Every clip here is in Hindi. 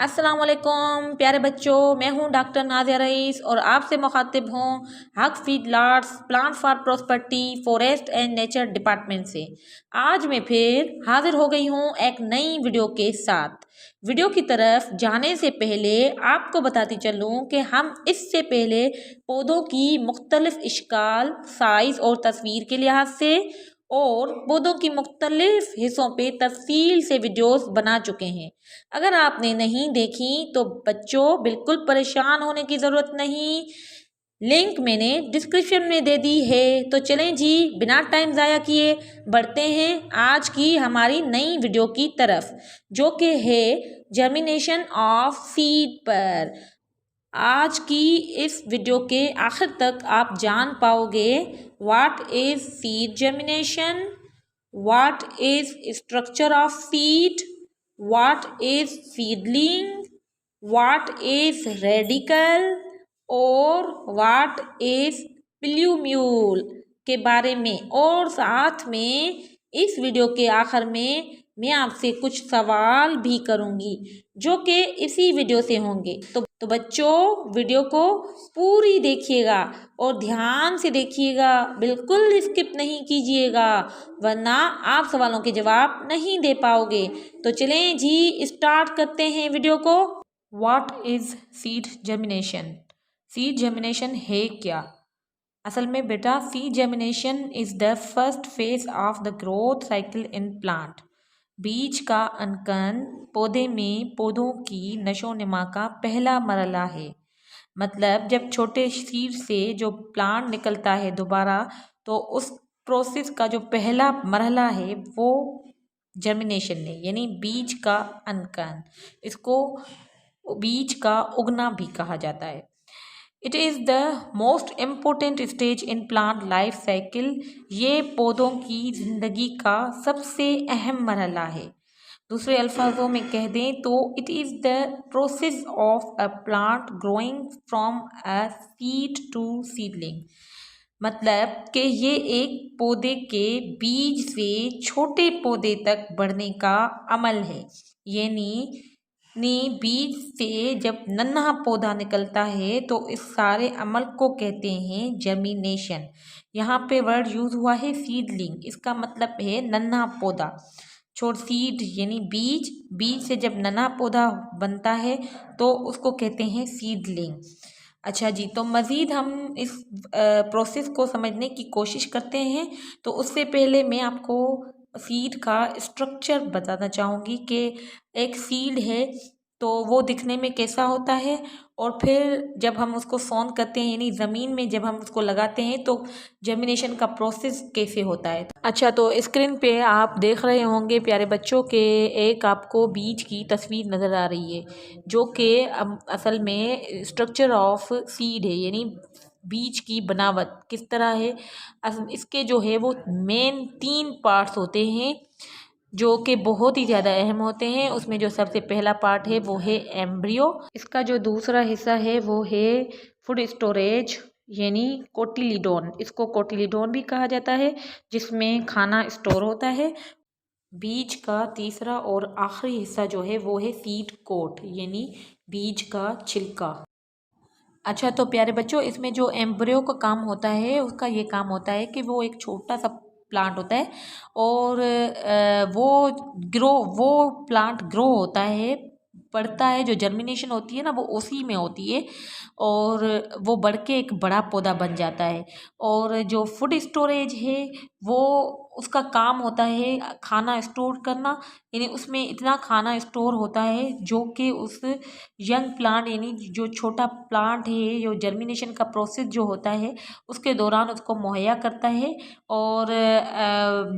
अस्सलाम वालेकुम प्यारे बच्चों, मैं हूं डॉक्टर नाज़िया रईस और आपसे मुखातिब हूं हक feed lots plant for prosperity forest and nature department से। आज मैं फिर हाजिर हो गई हूं एक नई वीडियो के साथ। वीडियो की तरफ जाने से पहले आपको बताती चलूं कि हम इससे पहले पौधों की मुख्तलिफ इश्काल, साइज़ और तस्वीर के लिहाज से और पौधों की मुख्तलिफ हिस्सों पे तफसील से वीडियोस बना चुके हैं। अगर आपने नहीं देखी तो बच्चों बिल्कुल परेशान होने की ज़रूरत नहीं, लिंक मैंने डिस्क्रिप्शन में दे दी है। तो चलें जी, बिना टाइम ज़ाया किए बढ़ते हैं आज की हमारी नई वीडियो की तरफ, जो कि है जर्मिनेशन ऑफ सीड पर। आज की इस वीडियो के आखिर तक आप जान पाओगे what is seed germination, what is structure of seed, what is seedling, what is radical और व्हाट इज प्लूम्यूल के बारे में। और साथ में इस वीडियो के आखिर में मैं आपसे कुछ सवाल भी करूंगी जो कि इसी वीडियो से होंगे। तो बच्चों वीडियो को पूरी देखिएगा और ध्यान से देखिएगा, बिल्कुल स्किप नहीं कीजिएगा वरना आप सवालों के जवाब नहीं दे पाओगे। तो चलें जी, स्टार्ट करते हैं वीडियो को। What is seed germination? Seed germination है क्या? असल में बेटा seed germination is the first phase of the growth cycle in plant. बीज का अंकन पौधे में पौधों की नशो नमा का पहला मरहला है। मतलब जब छोटे सीड से जो प्लांट निकलता है दोबारा, तो उस प्रोसेस का जो पहला मरहला है वो जर्मिनेशन है, यानी बीज का अंकन। इसको बीज का उगना भी कहा जाता है। It is the most important stage in plant life cycle. ये पौधों की ज़िंदगी का सबसे अहम मरहला है। दूसरे अल्फाजों में कह दें तो it is the process of a plant growing from a seed to seedling. मतलब कि ये एक पौधे के बीज से छोटे पौधे तक बढ़ने का अमल है। यानी बीज से जब नन्हा पौधा निकलता है तो इस सारे अमल को कहते हैं जर्मिनेशन। यहाँ पे वर्ड यूज हुआ है सीडलिंग, इसका मतलब है नन्हा पौधा। छोट सीड यानी बीज, बीज से जब नन्हा पौधा बनता है तो उसको कहते हैं सीडलिंग। अच्छा जी, तो मज़ीद हम इस प्रोसेस को समझने की कोशिश करते हैं। तो उससे पहले मैं आपको सीड का स्ट्रक्चर बताना चाहूँगी कि एक सीड है तो वो दिखने में कैसा होता है, और फिर जब हम उसको सोन करते हैं यानी ज़मीन में जब हम उसको लगाते हैं तो जर्मिनेशन का प्रोसेस कैसे होता है। अच्छा, तो स्क्रीन पे आप देख रहे होंगे प्यारे बच्चों के एक आपको बीज की तस्वीर नज़र आ रही है, जो कि असल में स्ट्रक्चर ऑफ सीड है, यानी बीज की बनावट किस तरह है। इसके जो है वो मेन 3 पार्ट्स होते हैं जो कि बहुत ही ज़्यादा अहम होते हैं। उसमें जो सबसे पहला पार्ट है वो है एम्ब्रियो। इसका जो दूसरा हिस्सा है वो है फूड स्टोरेज यानी कोटिलीडोन, इसको कोटिलीडोन भी कहा जाता है, जिसमें खाना स्टोर होता है। बीज का तीसरा और आखिरी हिस्सा जो है वो है सीड कोट यानी बीज का छिलका। अच्छा, तो प्यारे बच्चों इसमें जो एम्ब्रियो का काम होता है उसका ये काम होता है कि वो एक छोटा सा प्लांट होता है और वो प्लांट ग्रो होता है, बढ़ता है। जो जर्मिनेशन होती है ना वो उसी में होती है और वो बढ़ के एक बड़ा पौधा बन जाता है। और जो फूड स्टोरेज है वो उसका काम होता है खाना स्टोर करना, यानी उसमें इतना खाना स्टोर होता है जो कि उस यंग प्लांट यानी जो छोटा प्लांट है, जो जर्मिनेशन का प्रोसेस जो होता है उसके दौरान उसको मुहैया करता है। और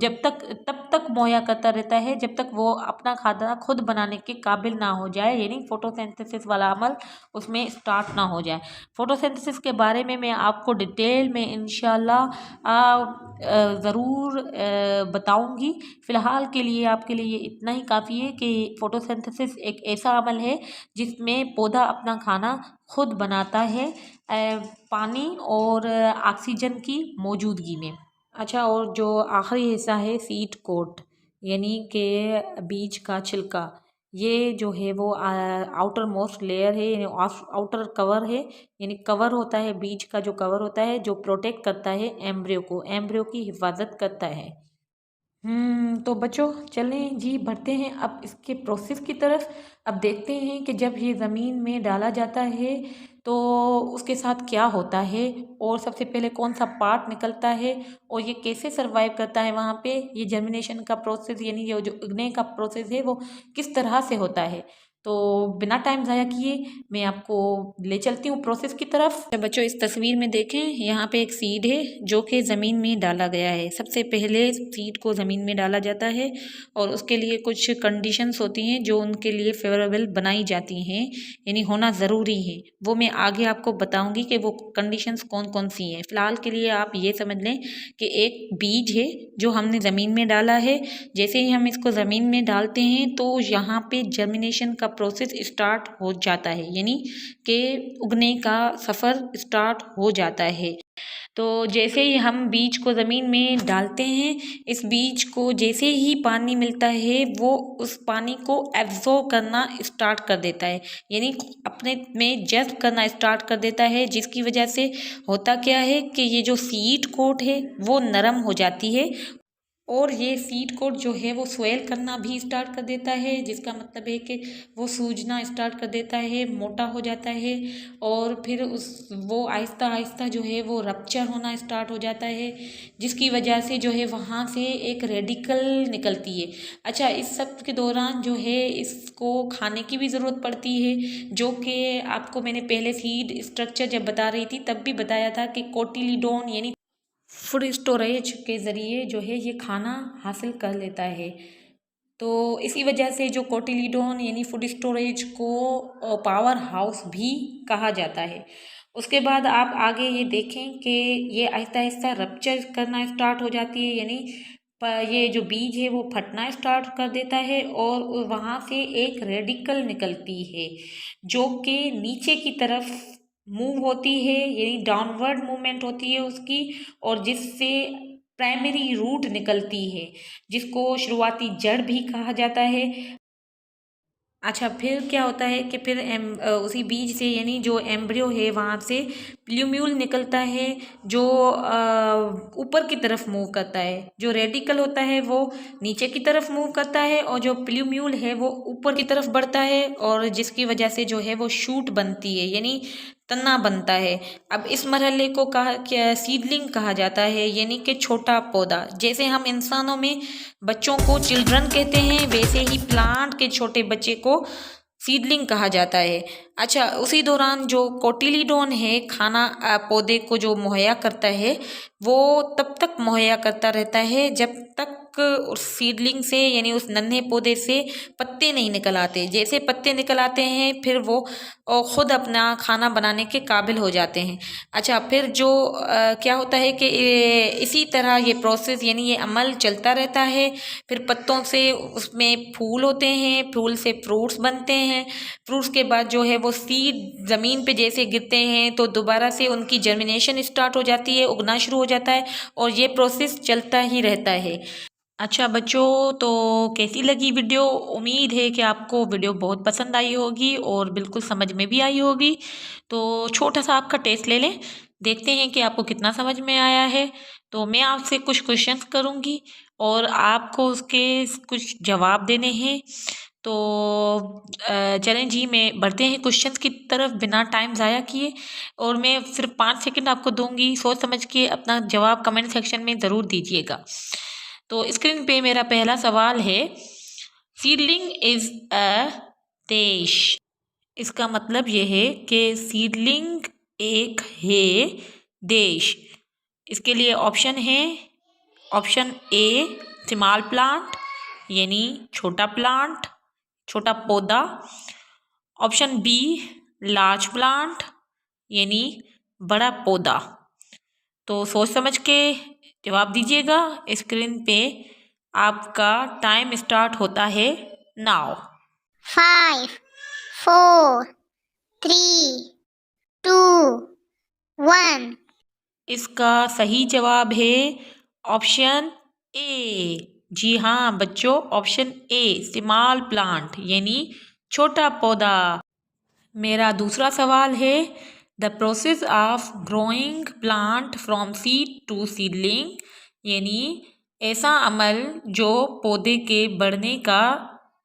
तब तक मुहैया करता रहता है जब तक वो अपना खाना खुद बनाने के काबिल ना हो जाए, यानी फोटोसिंथेसिस वाला अमल उसमें स्टार्ट ना हो जाए। फोटोसिंथेसिस के बारे में मैं आपको डिटेल में इंशाल्लाह ज़रूर बताऊंगी। फ़िलहाल के लिए आपके लिए इतना ही काफ़ी है कि फोटोसिंथेसिस एक ऐसा अमल है जिसमें पौधा अपना खाना खुद बनाता है पानी और ऑक्सीजन की मौजूदगी में। अच्छा, और जो आखिरी हिस्सा है सीड कोट यानी कि बीज का छिलका, ये जो है वो आउटर मोस्ट लेयर है, यानी आउटर कवर है, यानी कवर होता है, बीज का जो कवर होता है जो प्रोटेक्ट करता है एम्ब्रियो को, एम्ब्रियो की हिफाजत करता है। तो बच्चों चलें जी, बढ़ते हैं अब इसके प्रोसेस की तरफ। अब देखते हैं कि जब ये ज़मीन में डाला जाता है तो उसके साथ क्या होता है, और सबसे पहले कौन सा पार्ट निकलता है, और ये कैसे सरवाइव करता है वहाँ पे। ये जर्मिनेशन का प्रोसेस यानी ये जो उगने का प्रोसेस है वो किस तरह से होता है। तो बिना टाइम ज़ाया किए मैं आपको ले चलती हूँ प्रोसेस की तरफ। तो बच्चों इस तस्वीर में देखें, यहाँ पे एक सीड है जो कि ज़मीन में डाला गया है। सबसे पहले सीड को ज़मीन में डाला जाता है और उसके लिए कुछ कंडीशंस होती हैं जो उनके लिए फेवरेबल बनाई जाती हैं, यानी होना ज़रूरी है। वो मैं आगे आपको बताऊंगी कि वो कंडीशंस कौन कौन सी हैं। फ़िलहाल के लिए आप ये समझ लें कि एक बीज है जो हमने ज़मीन में डाला है। जैसे ही हम इसको ज़मीन में डालते हैं तो यहाँ पे जर्मिनेशन का प्रोसेस स्टार्ट हो जाता है, यानी कि उगने का सफ़र स्टार्ट हो जाता है। तो जैसे ही हम बीज को ज़मीन में डालते हैं, इस बीज को जैसे ही पानी मिलता है वो उस पानी को एब्जॉर्ब करना स्टार्ट कर देता है, यानी अपने में जज़्ब करना स्टार्ट कर देता है। जिसकी वजह से होता क्या है कि ये जो सीड कोट है वो नरम हो जाती है, और ये सीड कोट जो है वो स्वेल करना भी स्टार्ट कर देता है, जिसका मतलब है कि वो सूजना स्टार्ट कर देता है, मोटा हो जाता है, और फिर वो आहिस्ता आहिस्ता जो है वो रप्चर होना स्टार्ट हो जाता है, जिसकी वजह से जो है वहाँ से एक रेडिकल निकलती है। अच्छा, इस सब के दौरान जो है इसको खाने की भी ज़रूरत पड़ती है, जो कि आपको मैंने पहले सीड स्ट्रक्चर जब बता रही थी तब भी बताया था कि कोटिलीडोन यानी फूड स्टोरेज के ज़रिए जो है ये खाना हासिल कर लेता है। तो इसी वजह से जो कोटिलीडोन यानी फूड स्टोरेज को पावर हाउस भी कहा जाता है। उसके बाद आप आगे ये देखें कि ये आहिस्ता आहिस्ता रप्चर करना स्टार्ट हो जाती है, यानी ये जो बीज है वो फटना स्टार्ट कर देता है, और वहाँ से एक रेडिकल निकलती है जो कि नीचे की तरफ मूव होती है, यानी डाउनवर्ड मूवमेंट होती है उसकी, और जिससे प्राइमरी रूट निकलती है, जिसको शुरुआती जड़ भी कहा जाता है। अच्छा, फिर क्या होता है कि फिर उसी बीज से यानी जो एम्ब्रियो है वहाँ से प्ल्यूम्यूल निकलता है जो ऊपर की तरफ मूव करता है। जो रेडिकल होता है वो नीचे की तरफ मूव करता है, और जो प्ल्यूम्यूल है वो ऊपर की तरफ बढ़ता है, और जिसकी वजह से जो है वो शूट बनती है, यानी तना बनता है। अब इस मरहले को कहा क्या सीडलिंग कहा जाता है, यानी कि छोटा पौधा। जैसे हम इंसानों में बच्चों को चिल्ड्रन कहते हैं, वैसे ही प्लांट के छोटे बच्चे को सीडलिंग कहा जाता है। अच्छा, उसी दौरान जो कोटिलीडोन है खाना पौधे को जो मुहैया करता है, वो तब तक मुहैया करता रहता है जब तक उस सीडलिंग से यानी उस नन्हे पौधे से पत्ते नहीं निकल आते। जैसे पत्ते निकल आते हैं फिर वो खुद अपना खाना बनाने के काबिल हो जाते हैं। अच्छा, फिर जो क्या होता है कि इसी तरह ये प्रोसेस यानी ये अमल चलता रहता है। फिर पत्तों से उसमें फूल होते हैं, फूल से फ्रूट्स बनते हैं, फ्रूट्स के बाद जो है वो सीड ज़मीन पे जैसे गिरते हैं तो दोबारा से उनकी जर्मिनेशन स्टार्ट हो जाती है, उगना शुरू हो जाता है, और ये प्रोसेस चलता ही रहता है। अच्छा बच्चों, तो कैसी लगी वीडियो? उम्मीद है कि आपको वीडियो बहुत पसंद आई होगी और बिल्कुल समझ में भी आई होगी। तो छोटा सा आपका टेस्ट ले लें, देखते हैं कि आपको कितना समझ में आया है। तो मैं आपसे कुछ क्वेश्चंस करूँगी और आपको उसके कुछ जवाब देने हैं। तो चलें जी, मैं बढ़ते हैं क्वेश्चंस की तरफ बिना टाइम ज़ाया किए, और मैं सिर्फ 5 सेकंड आपको दूंगी। सोच समझ के अपना जवाब कमेंट सेक्शन में ज़रूर दीजिएगा। तो स्क्रीन पे मेरा पहला सवाल है, सीडलिंग इज अ देश। इसका मतलब ये है कि सीडलिंग एक है देश। इसके लिए ऑप्शन है, ऑप्शन ए स्मॉल प्लांट यानी छोटा प्लांट, छोटा पौधा। ऑप्शन बी लार्ज प्लांट यानी बड़ा पौधा। तो सोच समझ के जवाब दीजिएगा। स्क्रीन पे आपका टाइम स्टार्ट होता है नाउ। 5, 4, 3, 2, 1। इसका सही जवाब है ऑप्शन ए जी हाँ बच्चों, ऑप्शन ए स्मॉल प्लांट यानी छोटा पौधा। मेरा दूसरा सवाल है, the process of growing plant from seed to seedling यानी ऐसा अमल जो पौधे के बढ़ने का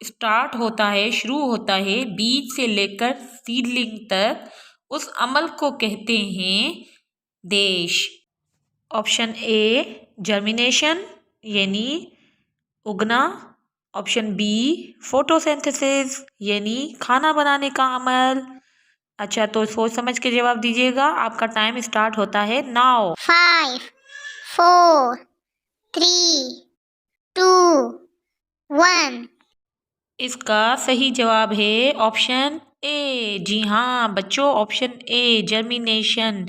स्टार्ट होता है, शुरू होता है बीज से लेकर सीडलिंग तक, उस अमल को कहते हैं देश। ऑप्शन ए जर्मिनेशन यानी उगना, ऑप्शन बी फोटोसिंथेसिस यानी खाना बनाने का अमल। अच्छा तो सोच समझ के जवाब दीजिएगा, आपका टाइम स्टार्ट होता है नाउ। 5, 4, 3, 2, 1। इसका सही जवाब है ऑप्शन ए। जी हाँ बच्चों, ऑप्शन ए जर्मिनेशन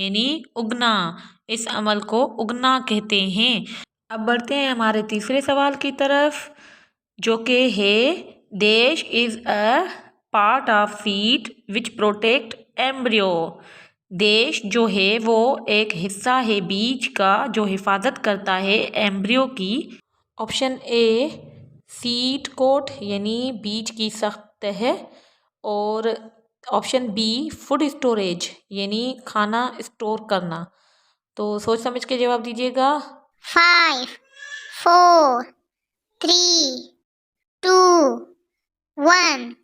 यानी उगना, इस अमल को उगना कहते हैं। अब बढ़ते हैं हमारे तीसरे सवाल की तरफ, जो कि है देश is a part of seed which protect embryo. देश जो है वो एक हिस्सा है बीज का जो हिफाजत करता है एम्ब्रियो की। ऑप्शन ए सीड कोट यानी बीज की सख्त तह, और ऑप्शन बी फूड स्टोरेज यानी खाना स्टोर करना। तो सोच समझ के जवाब दीजिएगा। 5, 4, 3, 2, 1।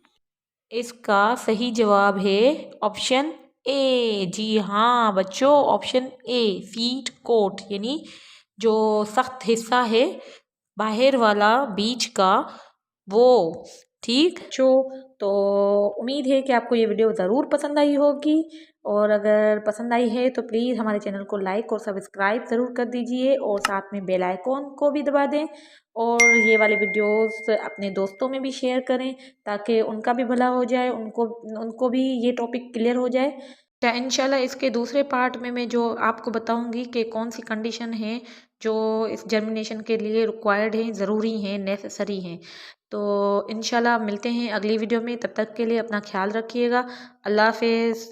इसका सही जवाब है ऑप्शन ए। जी हाँ बच्चों, ऑप्शन ए सीड कोट यानी जो सख्त हिस्सा है बाहर वाला बीज का, वो। ठीक तो उम्मीद है कि आपको ये वीडियो ज़रूर पसंद आई होगी, और अगर पसंद आई है तो प्लीज़ हमारे चैनल को लाइक और सब्सक्राइब ज़रूर कर दीजिए, और साथ में बेल आइकॉन को भी दबा दें, और ये वाले वीडियोस अपने दोस्तों में भी शेयर करें ताकि उनका भी भला हो जाए, उनको भी ये टॉपिक क्लियर हो जाए। इंशाल्लाह इसके दूसरे पार्ट में मैं जो आपको बताऊंगी कि कौन सी कंडीशन है जो इस जर्मिनेशन के लिए रिक्वायर्ड हैं, ज़रूरी हैं, नेसेसरी हैं। तो इंशाल्लाह मिलते हैं अगली वीडियो में, तब तक के लिए अपना ख्याल रखिएगा। अल्लाह हाफिज़।